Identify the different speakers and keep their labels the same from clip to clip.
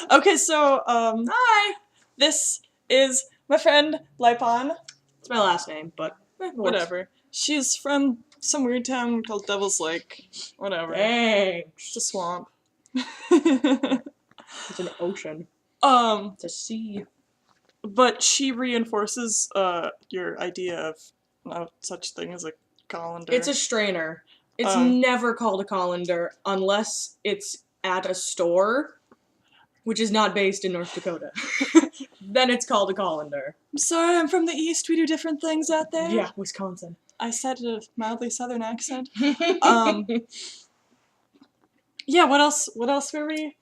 Speaker 1: Okay, so,
Speaker 2: Hi!
Speaker 1: this is my friend, Lipon.
Speaker 2: It's my last name, but
Speaker 1: Whatever. She's from some weird town called Devil's Lake. Whatever.
Speaker 2: Thanks.
Speaker 1: It's a swamp.
Speaker 2: It's an ocean. It's a sea.
Speaker 1: But she reinforces, your idea of no such thing as a colander.
Speaker 2: It's a strainer. It's
Speaker 1: Oh.
Speaker 2: never called a colander unless it's at a store, which is not based in North Dakota. Then it's called a colander.
Speaker 1: I'm sorry, I'm from the East. We do different things out there.
Speaker 2: Yeah, Wisconsin.
Speaker 1: I said it in a mildly southern accent. Yeah, what else were we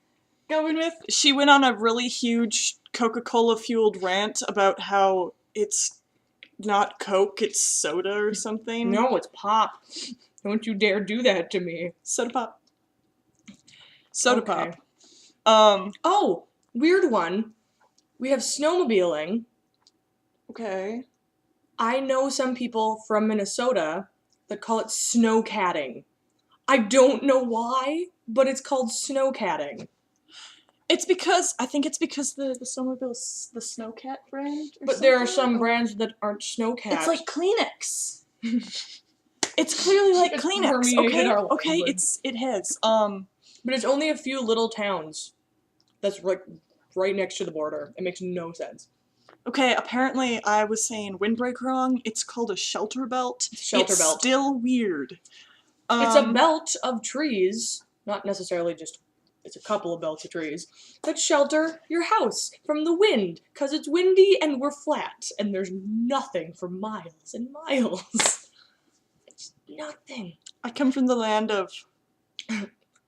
Speaker 1: going with? She went on a really huge Coca-Cola fueled rant about how it's not Coke, it's soda or something.
Speaker 2: No, it's pop. Don't you dare do that to me.
Speaker 1: Soda pop. Soda
Speaker 2: Okay.
Speaker 1: pop.
Speaker 2: Oh, weird one. We have snowmobiling.
Speaker 1: Okay.
Speaker 2: I know some people from Minnesota that call it snowcatting. I don't know why, but it's called snowcatting.
Speaker 1: I think it's because the snowmobile is the Snowcat brand.
Speaker 2: But there are some brands that aren't snowcat.
Speaker 1: It's like Kleenex. It's clearly like
Speaker 2: It's
Speaker 1: Kleenex.
Speaker 2: permeated our
Speaker 1: Okay,
Speaker 2: language.
Speaker 1: it has.
Speaker 2: But it's only a few little towns that's like right next to the border. It makes no sense.
Speaker 1: Okay, apparently I was saying windbreak wrong. It's called a shelter belt.
Speaker 2: Shelter
Speaker 1: it's
Speaker 2: belt.
Speaker 1: Still weird.
Speaker 2: It's a belt of trees, not necessarily just. It's a couple of belts of trees that shelter your house from the wind, because it's windy and we're flat, and there's nothing for miles and miles. It's nothing.
Speaker 1: I come from the land of...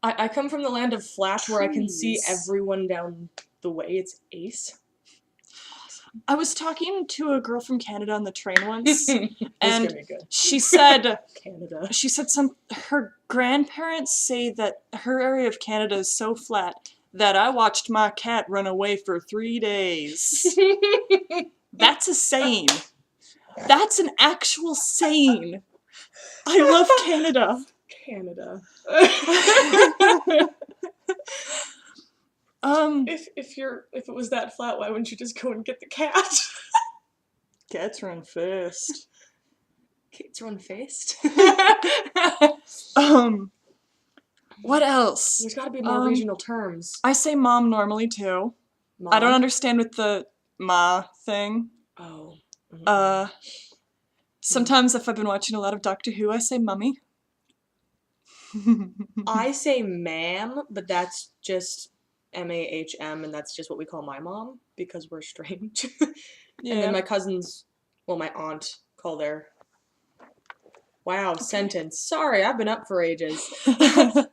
Speaker 2: I come from the land of flat where I can see
Speaker 1: Trees.
Speaker 2: everyone down the way. It's ace.
Speaker 1: I was talking to a girl from Canada on the train once,
Speaker 2: This
Speaker 1: and
Speaker 2: is gonna be good.
Speaker 1: she said...
Speaker 2: Canada.
Speaker 1: She said her grandparents say that her area of Canada is so flat that I watched my cat run away for 3 days. That's a saying. That's an actual saying. I love Canada.
Speaker 2: Canada. If it was that flat, why wouldn't you just go and get the cat?
Speaker 1: Cats run fast.
Speaker 2: Cats run fast.
Speaker 1: What else?
Speaker 2: There's gotta be more regional terms.
Speaker 1: I say mom normally too.
Speaker 2: Mom?
Speaker 1: I don't understand with the ma thing.
Speaker 2: Oh.
Speaker 1: Sometimes if I've been watching a lot of Doctor Who, I say mummy.
Speaker 2: I say ma'am, but that's just M-A-H-M, and that's just what we call my mom, because we're strange.
Speaker 1: Yeah.
Speaker 2: And then my cousins, well, my aunt, call their... Wow, sentence. Sorry, I've been up for ages.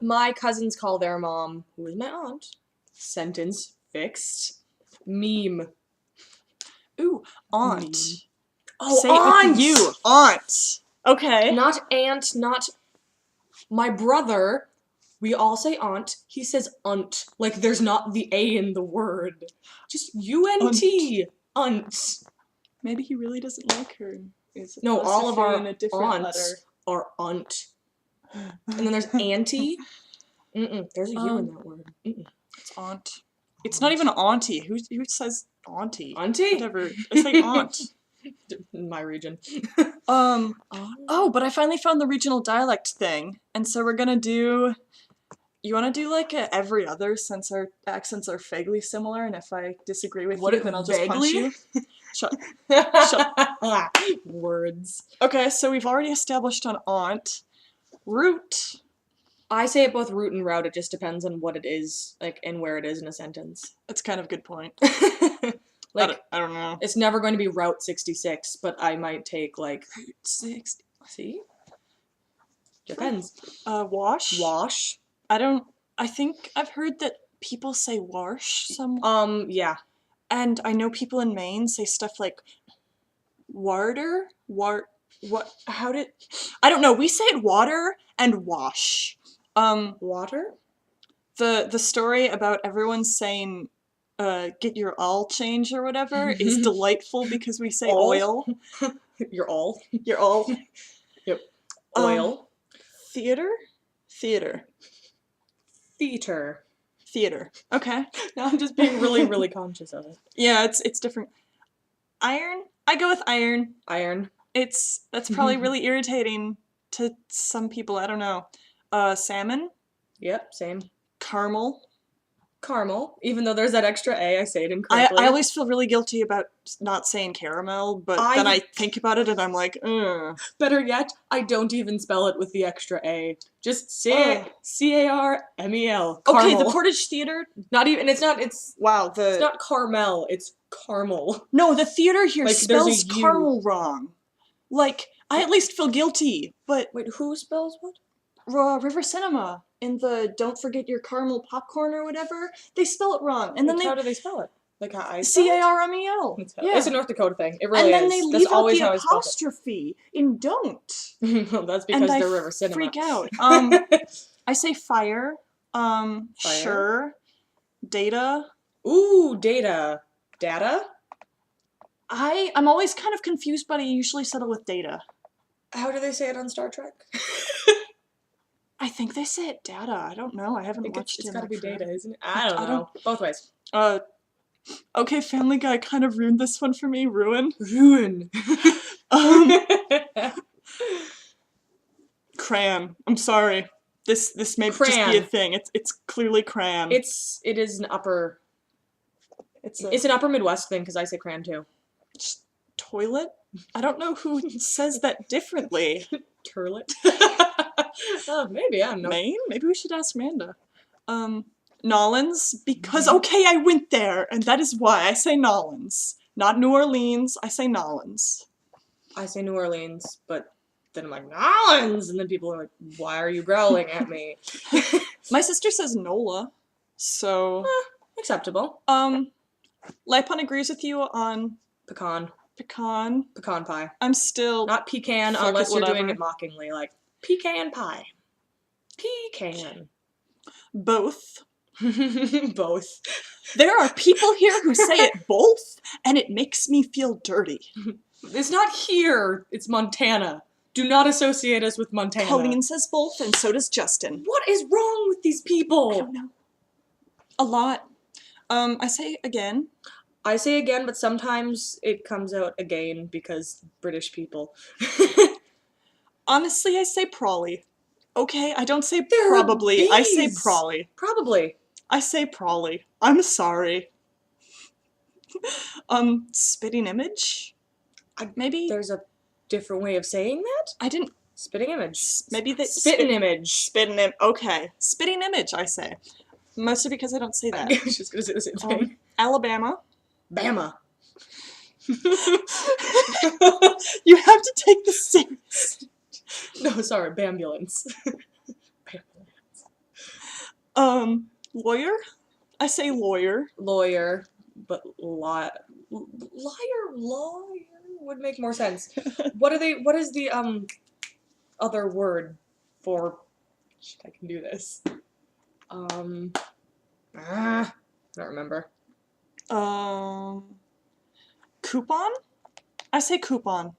Speaker 2: My cousins call their mom, who is my aunt, sentence fixed, meme.
Speaker 1: Ooh, aunt.
Speaker 2: Meme. Oh,
Speaker 1: Say
Speaker 2: aunt!
Speaker 1: It with you, aunt. Okay.
Speaker 2: Not aunt, not my brother. We all say aunt. He says aunt. Like there's not the A in the word. Just U-N-T. Aunt.
Speaker 1: Maybe he really doesn't like her.
Speaker 2: No, all of our
Speaker 1: in a different
Speaker 2: aunts
Speaker 1: letter.
Speaker 2: are aunt. And then there's auntie. There's a U in that word.
Speaker 1: It's aunt. It's not even auntie. Who says auntie?
Speaker 2: Auntie?
Speaker 1: Whatever. I say aunt.
Speaker 2: In my region.
Speaker 1: Oh, but I finally found the regional dialect thing. And so we're gonna do... You wanna do like a every other, since our accents are vaguely similar, and if I disagree with you, then I'll just punch you. Shut.
Speaker 2: Words.
Speaker 1: Okay, so we've already established on aunt. Root.
Speaker 2: I say it both root and route. It just depends on what it is, like, and where it is in a sentence.
Speaker 1: That's kind of a good point.
Speaker 2: Like,
Speaker 1: I don't know.
Speaker 2: It's never going to be Route 66, but I might take, like...
Speaker 1: 60.
Speaker 2: See? Depends.
Speaker 1: Wash?
Speaker 2: Wash.
Speaker 1: I think I've heard that people say wash some...
Speaker 2: Yeah.
Speaker 1: And I know people in Maine say stuff like warder? What? I don't know. We say it water and wash.
Speaker 2: Water?
Speaker 1: The story about everyone saying get your all change or whatever is delightful because we say oil.
Speaker 2: Your all?
Speaker 1: Your all.
Speaker 2: Yep. Oil.
Speaker 1: Theater? Theater.
Speaker 2: Theater.
Speaker 1: Theater. Okay.
Speaker 2: Now I'm just being really, really conscious of it.
Speaker 1: Yeah, it's different. Iron? I go with iron.
Speaker 2: Iron.
Speaker 1: That's probably really irritating to some people. I don't know. Salmon?
Speaker 2: Yep, same.
Speaker 1: Caramel?
Speaker 2: Caramel. Even though there's that extra A, I say it
Speaker 1: I
Speaker 2: incorrectly.
Speaker 1: always feel really guilty about not saying caramel, but then I think about it and I'm like, ugh.
Speaker 2: Better yet, I don't even spell it with the extra A. Just C-A-R-M-E-L. Caramel.
Speaker 1: Okay, the Portage Theater.
Speaker 2: Not even. It's not. It's
Speaker 1: Wow.
Speaker 2: It's not Carmel. It's caramel.
Speaker 1: No, the theater here
Speaker 2: Like, there's a
Speaker 1: spells
Speaker 2: U.
Speaker 1: caramel wrong. Like, I at least feel guilty, but
Speaker 2: Wait, who spells what?
Speaker 1: River Cinema in the Don't Forget Your Caramel Popcorn or whatever, they spell it wrong. And then
Speaker 2: How do they spell it? Like how I spell it?
Speaker 1: C-A-R-M-E-L. Yeah.
Speaker 2: It's a North Dakota thing. It really
Speaker 1: and then
Speaker 2: is.
Speaker 1: they
Speaker 2: That's
Speaker 1: leave out
Speaker 2: always
Speaker 1: the
Speaker 2: how I spell
Speaker 1: apostrophe in don't.
Speaker 2: it. Well, that's because
Speaker 1: And I
Speaker 2: they're River Cinema.
Speaker 1: freak out. I say fire. Sure. Data.
Speaker 2: Ooh, data. Data?
Speaker 1: I'm always kind of confused, but I usually settle with data.
Speaker 2: How do they say it on Star Trek?
Speaker 1: I think they say it data. I don't know. I haven't watched it.
Speaker 2: It's gotta be
Speaker 1: forever.
Speaker 2: data, isn't it? I don't know. Both ways.
Speaker 1: Okay, Family Guy kind of ruined this one for me. Ruin. Cran. I'm sorry. This may just be a thing. It's clearly cran.
Speaker 2: It is an upper. It's an upper Midwest thing because I say cran too.
Speaker 1: Toilet? I don't know who says that differently.
Speaker 2: Turlet? Maybe, I don't know.
Speaker 1: Maine? Maybe we should ask Amanda. Nolans? Because, okay, I went there, and that is why I say Nolans. Not New Orleans, I say Nolans.
Speaker 2: I say New Orleans, but then I'm like, Nolans! And then people are like, why are you growling at me?
Speaker 1: My sister says Nola, so...
Speaker 2: acceptable.
Speaker 1: Lipon agrees with you on...
Speaker 2: Pecan.
Speaker 1: Pecan.
Speaker 2: Pecan pie.
Speaker 1: I'm still...
Speaker 2: Not pecan
Speaker 1: Fuck
Speaker 2: unless
Speaker 1: it,
Speaker 2: you're
Speaker 1: whatever.
Speaker 2: doing it mockingly, like pecan pie. Pecan.
Speaker 1: Both.
Speaker 2: Both.
Speaker 1: There are people here who say it both, and it makes me feel dirty.
Speaker 2: It's not here. It's Montana. Do not associate us with Montana.
Speaker 1: Colleen says both, and so does Justin.
Speaker 2: What is wrong with these people?
Speaker 1: I don't know. A lot. I say again.
Speaker 2: I say again, but sometimes it comes out again because British people.
Speaker 1: Honestly, I say probably. Okay, I don't say
Speaker 2: There are
Speaker 1: probably. I say
Speaker 2: bees.
Speaker 1: probably.
Speaker 2: Probably.
Speaker 1: I say probably. I'm sorry. Spitting image? Maybe?
Speaker 2: There's a different way of saying that?
Speaker 1: I didn't...
Speaker 2: Spitting image.
Speaker 1: Maybe they...
Speaker 2: Spitting image.
Speaker 1: Spitting image. Okay. Spitting image, I say. Mostly because I don't say that.
Speaker 2: I was just gonna say the same thing.
Speaker 1: Alabama.
Speaker 2: Bama.
Speaker 1: You have to take this serious.
Speaker 2: No, sorry, Bambulance.
Speaker 1: Lawyer? I say lawyer.
Speaker 2: Lawyer, but liar would make more sense. What is the other word for shit, I can do this. I don't remember.
Speaker 1: Coupon? I say coupon.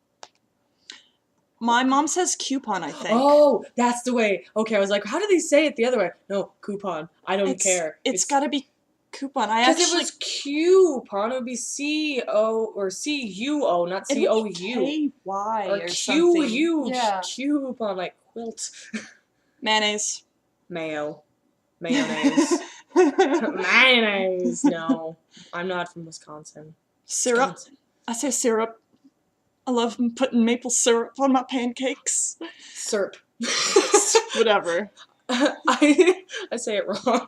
Speaker 1: My mom says coupon, I think.
Speaker 2: Oh, that's the way. Okay, I was like, how do they say it the other way? No, coupon. I don't care.
Speaker 1: It's gotta be coupon.
Speaker 2: Because if it was coupon, it would be C-O or C-U-O, not C-O-U.
Speaker 1: K-Y
Speaker 2: or Q-U.
Speaker 1: Yeah.
Speaker 2: Coupon, like quilt.
Speaker 1: Mayonnaise.
Speaker 2: Mayo. Mayonnaise. Mayonnaise. No, I'm not from Wisconsin.
Speaker 1: Syrup.
Speaker 2: Wisconsin.
Speaker 1: I say syrup. I love putting maple syrup on my pancakes.
Speaker 2: Syrup.
Speaker 1: Whatever.
Speaker 2: I say it wrong.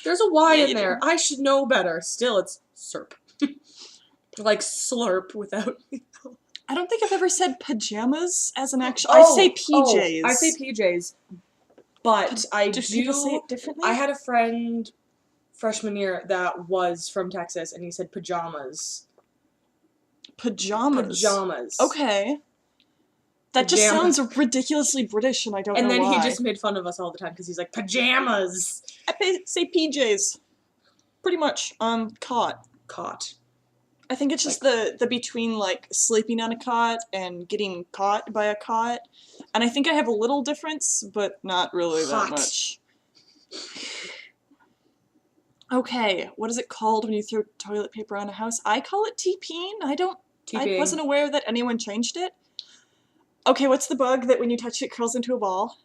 Speaker 2: There's a Y in there. I should know better. Still, it's syrup. Like slurp without...
Speaker 1: I don't think I've ever said pajamas as an actual... I say PJs.
Speaker 2: I say PJs. But
Speaker 1: do people say it differently?
Speaker 2: I had a friend freshman year that was from Texas, and he said pajamas.
Speaker 1: Pajamas?
Speaker 2: Pajamas.
Speaker 1: Okay. That just sounds ridiculously British, and I don't know why.
Speaker 2: And then he just made fun of us all the time, because he's like, pajamas!
Speaker 1: I say PJs. Pretty much. Cot.
Speaker 2: Caught.
Speaker 1: I think it's just the between, like, sleeping on a cot and getting caught by a cot. And I think I have a little difference, but not really that much. Okay, what is it called when you throw toilet paper on a house? I call it TPing. I
Speaker 2: TPing.
Speaker 1: wasn't aware that anyone changed it. Okay, what's the bug that when you touch it curls into a ball?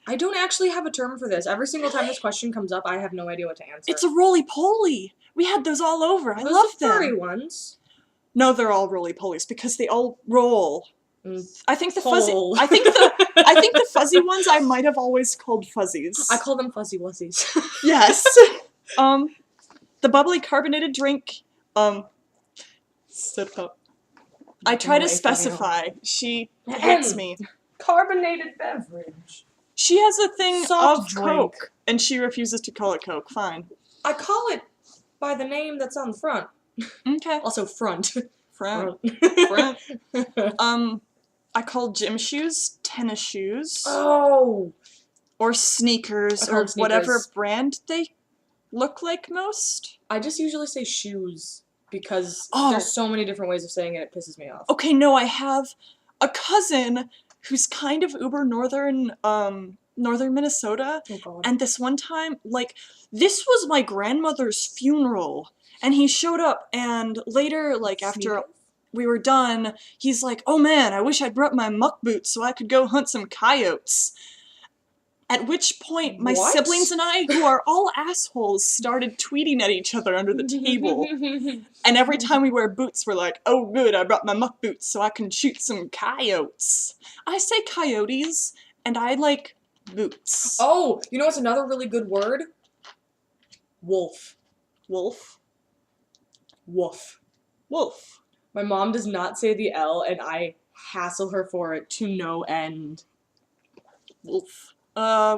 Speaker 2: I don't actually have a term for this. Every single time this question comes up, I have no idea what to answer.
Speaker 1: It's a roly-poly. We had those all over. I
Speaker 2: Those
Speaker 1: love
Speaker 2: the furry
Speaker 1: them.
Speaker 2: ones.
Speaker 1: No, they're all roly-polies because they all roll. I think the
Speaker 2: Hole.
Speaker 1: I think the fuzzy ones I might have always called fuzzies.
Speaker 2: I call them fuzzy wussies.
Speaker 1: Yes. The bubbly carbonated drink. Sip up. I try to specify. She hits me.
Speaker 2: Carbonated beverage.
Speaker 1: She has a thing
Speaker 2: Soft
Speaker 1: of
Speaker 2: drink.
Speaker 1: Coke, and she refuses to call it Coke. Fine.
Speaker 2: I call it by the name that's on the front.
Speaker 1: Okay.
Speaker 2: Also front.
Speaker 1: Front. I call gym shoes tennis shoes.
Speaker 2: Oh.
Speaker 1: Or sneakers,
Speaker 2: I call
Speaker 1: or
Speaker 2: them
Speaker 1: whatever
Speaker 2: sneakers.
Speaker 1: brand they look like most.
Speaker 2: I just usually say shoes because
Speaker 1: Oh.
Speaker 2: there's so many different ways of saying it. It pisses me off.
Speaker 1: Okay, no, I have a cousin who's kind of uber northern Minnesota.
Speaker 2: Oh God.
Speaker 1: And this one time, like, this was my grandmother's funeral. And he showed up, and later, like, after we were done, he's like, oh man, I wish I'd brought my muck boots so I could go hunt some coyotes. At which point, my
Speaker 2: What?
Speaker 1: siblings and I, who are all assholes, started tweeting at each other under the table. And every time we wear boots, we're like, oh good, I brought my muck boots so I can shoot some coyotes. I say coyotes, and I like boots.
Speaker 2: Oh, you know what's another really good word? Wolf.
Speaker 1: Wolf.
Speaker 2: Woof.
Speaker 1: Wolf.
Speaker 2: My mom does not say the L, and I hassle her for it to no end.
Speaker 1: Wolf.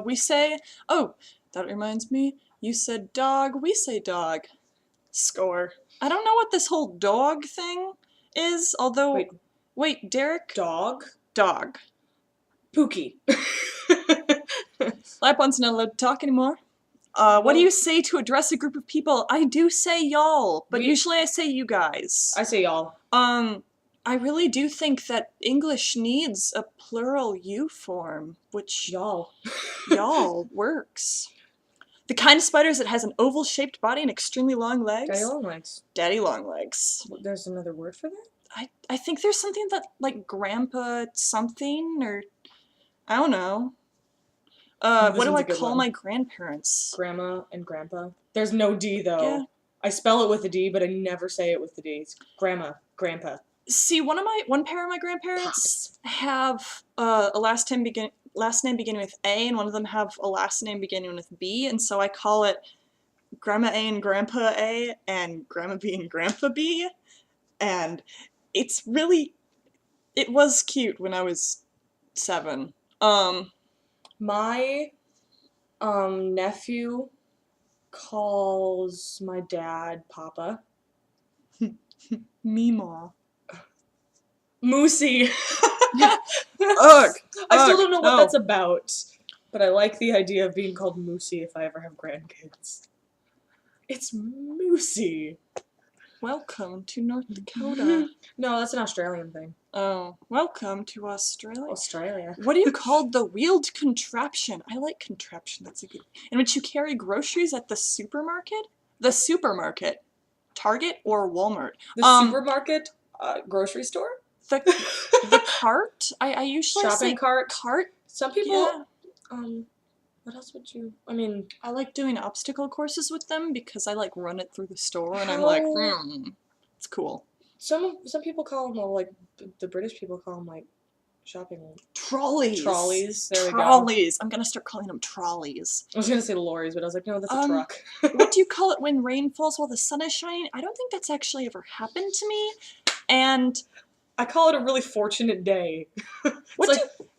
Speaker 1: We say, oh, that reminds me, you said dog, we say dog. Score. I don't know what this whole dog thing is, although... Wait, Derek?
Speaker 2: Dog?
Speaker 1: Dog.
Speaker 2: Pookie.
Speaker 1: Lap one's not allowed to talk anymore. What do you say to address a group of people? I do say y'all, but usually I say you guys.
Speaker 2: I say y'all.
Speaker 1: I really do think that English needs a plural you form, which
Speaker 2: y'all
Speaker 1: works. The kind of spiders that has an oval-shaped body and extremely long legs.
Speaker 2: Daddy long legs.
Speaker 1: Daddy long legs.
Speaker 2: There's another word for that?
Speaker 1: I think there's something that, like, grandpa something, or I don't know. What do I call my grandparents?
Speaker 2: Grandma and grandpa. There's no D, though.
Speaker 1: Yeah.
Speaker 2: I spell it with a D, but I never say it with the D. It's grandma, grandpa.
Speaker 1: See, one pair of my grandparents have a last name beginning with A, and one of them have a last name beginning with B, and so I call it Grandma A and Grandpa A, and Grandma B and Grandpa B, and it was cute when I was 7.
Speaker 2: My nephew calls my dad Papa.
Speaker 1: Meemaw.
Speaker 2: Moosey.
Speaker 1: Ugh.
Speaker 2: I still don't know what that's about, but I like the idea of being called Moosey if I ever have grandkids. It's Moosey.
Speaker 1: Welcome to North Dakota.
Speaker 2: No, that's an Australian thing.
Speaker 1: Oh, welcome to Australia.
Speaker 2: Australia.
Speaker 1: What do you call the wheeled contraption? I like contraption, that's a good... In which you carry groceries at the supermarket? The supermarket. Target or Walmart?
Speaker 2: The supermarket? Grocery store?
Speaker 1: The cart? I usually
Speaker 2: Shopping
Speaker 1: say
Speaker 2: cart?
Speaker 1: Cart?
Speaker 2: Some people... what else would you... I mean...
Speaker 1: I like doing obstacle courses with them because I, like, run it through the store and I'm like, it's cool.
Speaker 2: Some people call them, like, the British people call them, like, shopping...
Speaker 1: Trolleys.
Speaker 2: Trolleys. There we go.
Speaker 1: Trolleys. I'm gonna start calling them trolleys.
Speaker 2: I was gonna say lorries, but I was like, no, that's a truck.
Speaker 1: What do you call it when rain falls while the sun is shining? I don't think that's actually ever happened to me. And...
Speaker 2: I call it a really fortunate day.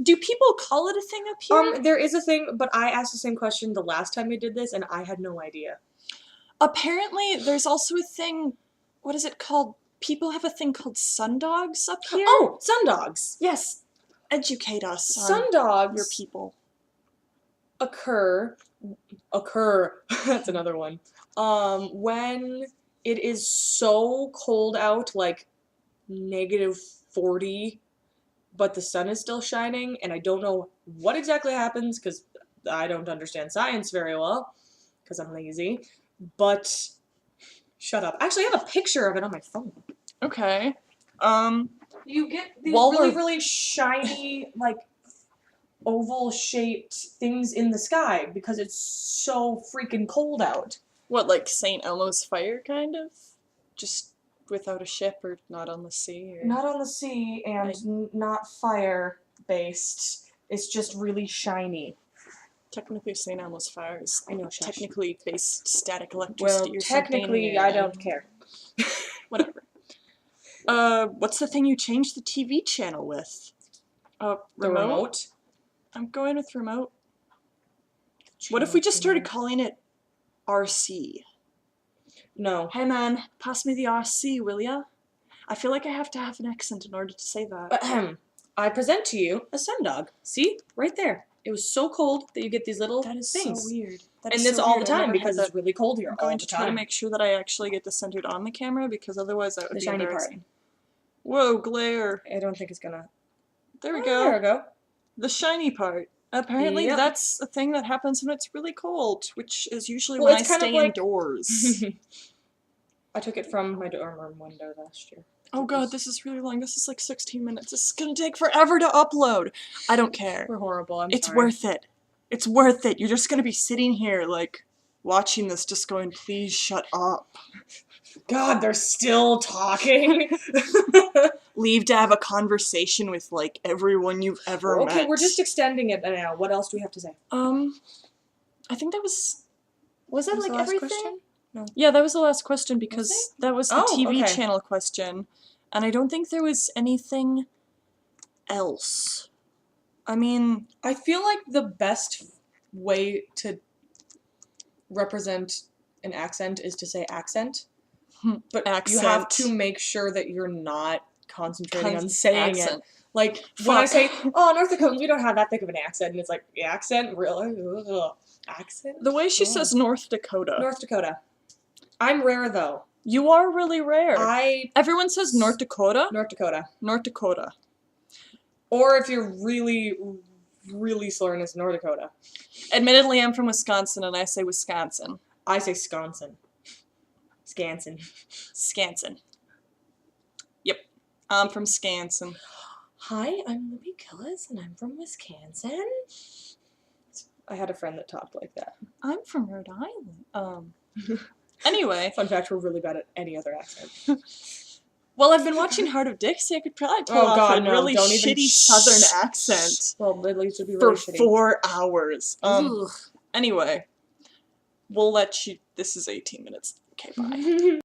Speaker 1: Do people call it a thing up here?
Speaker 2: There is a thing, but I asked the same question the last time we did this, and I had no idea.
Speaker 1: Apparently, there's also a thing, what is it called? People have a thing called sundogs up here.
Speaker 2: Oh, sundogs.
Speaker 1: Yes. Educate us.
Speaker 2: Sundogs.
Speaker 1: Your people.
Speaker 2: Occur. That's another one. When it is so cold out, like -40, but the sun is still shining, and I don't know what exactly happens because I don't understand science very well because I'm lazy. but shut up. Actually, I have a picture of it on my phone.
Speaker 1: Okay.
Speaker 2: You get these
Speaker 1: While
Speaker 2: really,
Speaker 1: we're-
Speaker 2: really shiny, like, oval-shaped things in the sky because it's so freaking cold out.
Speaker 1: What, like St. Elmo's Fire, kind of? Just without a ship or not on the sea? Or...
Speaker 2: Not on the sea and not fire-based. It's just really shiny.
Speaker 1: Technically, St. Elmo's Fire is
Speaker 2: I know, shush.
Speaker 1: technically based static
Speaker 2: Well,
Speaker 1: electricity or something.
Speaker 2: technically, I don't care.
Speaker 1: Whatever. What's the thing you changed the TV channel with?
Speaker 2: The remote?
Speaker 1: I'm going with remote. What if we just started calling it RC?
Speaker 2: No.
Speaker 1: Hey man, pass me the RC, will ya? I feel like I have to have an accent in order to say that.
Speaker 2: I present to you a sundog. See? Right there. It was so cold that you get these little
Speaker 1: That is
Speaker 2: things.
Speaker 1: so weird.
Speaker 2: And it's all the time because it's really cold here.
Speaker 1: I'm going to try to make sure that I actually get this centered on the camera because otherwise that would
Speaker 2: the
Speaker 1: be
Speaker 2: shiny
Speaker 1: embarrassing.
Speaker 2: part.
Speaker 1: Whoa, glare.
Speaker 2: I don't think it's gonna...
Speaker 1: There we go.
Speaker 2: There we go.
Speaker 1: The shiny part. Apparently
Speaker 2: Yep.
Speaker 1: that's a thing that happens when it's really cold, which is usually
Speaker 2: Well,
Speaker 1: when I
Speaker 2: it's kind of
Speaker 1: stay
Speaker 2: like-
Speaker 1: indoors.
Speaker 2: I took it from my dorm room window last year.
Speaker 1: Oh god, this is really long. This is like 16 minutes. This is gonna take forever to upload. I don't care.
Speaker 2: We're horrible, I'm
Speaker 1: It's
Speaker 2: sorry.
Speaker 1: worth it. It's worth it. You're just gonna be sitting here, like, watching this, just going, please shut up.
Speaker 2: God, they're still talking.
Speaker 1: Leave to have a conversation with, like, everyone you've ever met.
Speaker 2: Okay, we're just extending it now. What else do we have to say?
Speaker 1: I think that was... Was that,
Speaker 2: Was
Speaker 1: like,
Speaker 2: the last
Speaker 1: everything?
Speaker 2: question? No.
Speaker 1: Yeah, that was the last question because that was the
Speaker 2: Oh,
Speaker 1: TV
Speaker 2: okay.
Speaker 1: channel question. And I don't think there was anything else. I mean...
Speaker 2: I feel like the best way to represent an accent is to say accent. But you have
Speaker 1: Accent.
Speaker 2: to make sure that you're not concentrating on saying
Speaker 1: accent.
Speaker 2: it. Like, when I
Speaker 1: Fuck.
Speaker 2: say, oh, North Dakotans, we don't have that thick of an accent. And it's like, accent? Really? Ugh. Accent?
Speaker 1: The way she
Speaker 2: God.
Speaker 1: says North Dakota.
Speaker 2: North Dakota. I'm rare, though.
Speaker 1: You are really rare. Everyone says North Dakota.
Speaker 2: North Dakota.
Speaker 1: North Dakota.
Speaker 2: Or if you're really, really slurring, it's North Dakota.
Speaker 1: Admittedly, I'm from Wisconsin, and I say Wisconsin.
Speaker 2: I say Sconsin. Scanson.
Speaker 1: Scanson. Yep. I'm from Scanson.
Speaker 2: Hi, I'm Libby Killis, and I'm from Wisconsin. I had a friend that talked like that.
Speaker 1: I'm from Rhode Island. Anyway.
Speaker 2: Fun fact, we're really bad at any other accent.
Speaker 1: Well, I've been watching Heart of Dixie. I could probably pull off a really shitty southern accent
Speaker 2: Well, at least it'd be
Speaker 1: for
Speaker 2: really shitty.
Speaker 1: 4 hours.
Speaker 2: Ugh.
Speaker 1: Anyway, we'll let you... This is 18 minutes. Okay, bye.